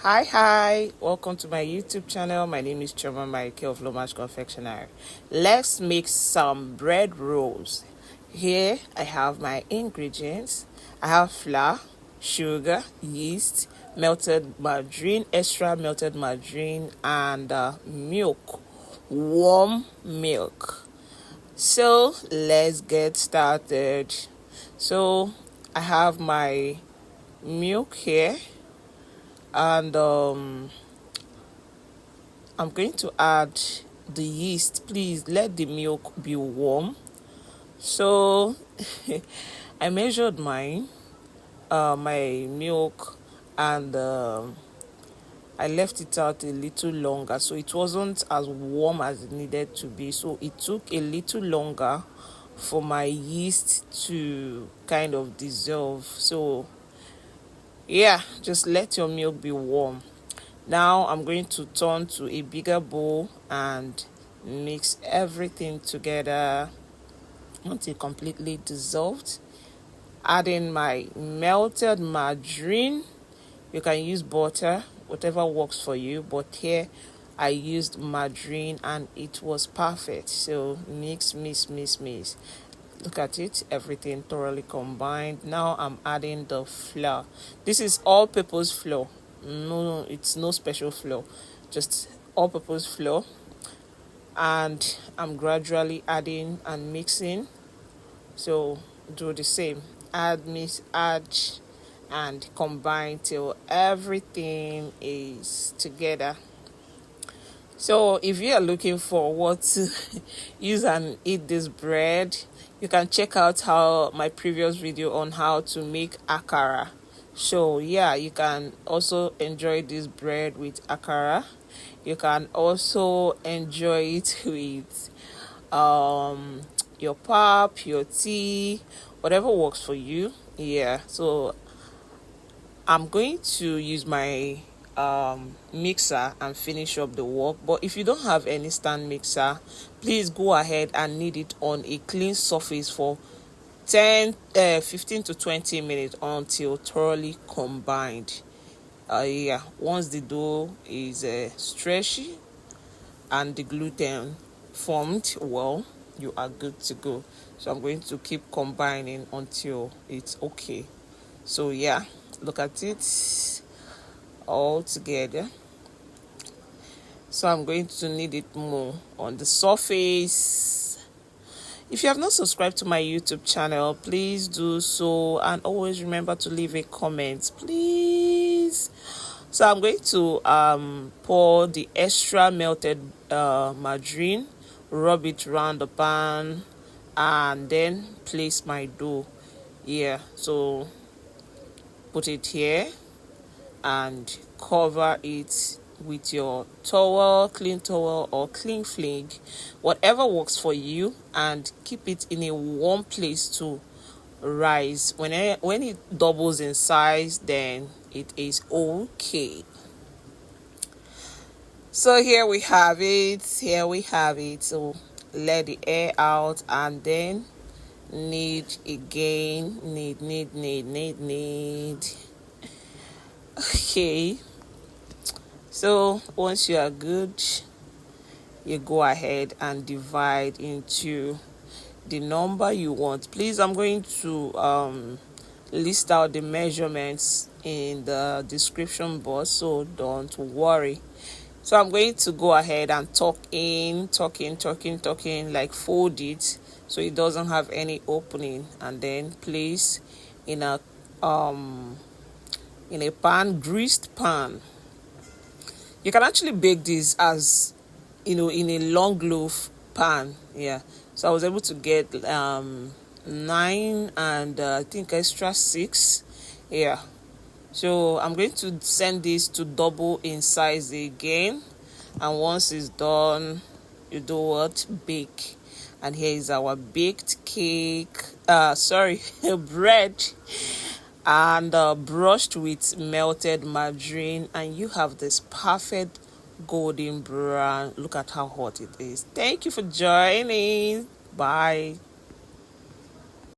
Hi, welcome to my YouTube channel. My name is Choma Michael of Lomash Confectionery. Let's make some bread rolls. Here I have my ingredients. I have flour, sugar, yeast, melted margarine, extra melted margarine, and milk, warm milk. So let's get started. So I have my milk here, and I'm going to add the yeast. Please let the milk be warm. So I measured my milk, and I left it out a little longer, so it wasn't as warm as it needed to be. So it took a little longer for my yeast to kind of dissolve. So yeah, just let your milk be warm. Now I'm going to turn to a bigger bowl and mix everything together until completely dissolved. Adding my melted margarine. You can use butter, whatever works for you, but here I used margarine and it was perfect. So mix. Look at it, everything thoroughly combined. Now I'm adding the flour. This is all-purpose flour. No, it's no special flour, just all-purpose flour. And I'm gradually adding and mixing. So do the same. Add, mix, add, and combine till everything is together. So if you are looking for what to use and eat this bread, you can check out my previous video on how to make akara. So yeah, you can also enjoy this bread with akara. You can also enjoy it with your pap, your tea, whatever works for you. Yeah, so I'm going to use my mixer and finish up the work. But if you don't have any stand mixer, please go ahead and knead it on a clean surface for 15 to 20 minutes until thoroughly combined. Yeah, once the dough is stretchy and the gluten formed well, you are good to go. So I'm going to keep combining until it's okay. So yeah, look at it all together. So I'm going to knead it more on the surface. If you have not subscribed to my YouTube channel, please do so, and always remember to leave a comment, please. So I'm going to pour the extra melted margarine, rub it around the pan, and then place my dough. Yeah, so put it here and cover it with your towel, clean towel or clean flag, whatever works for you, and keep it in a warm place to rise. When it doubles in size, then it is okay. So here we have it. So let the air out and then knead again. Knead. Okay, so once you are good, you go ahead and divide into the number you want. Please, I'm going to list out the measurements in the description box, so don't worry. So I'm going to go ahead and tuck in, like fold it so it doesn't have any opening, and then place in a pan, greased pan. You can actually bake this as in a long loaf pan. Yeah, so I was able to get 9 and I think extra 6. Yeah, so I'm going to send this to double in size again, and once it's done, you do what? Bake. And here is our baked cake, bread, and brushed with melted margarine, and you have this perfect golden brown. Look at how hot it is. Thank you for joining. Bye.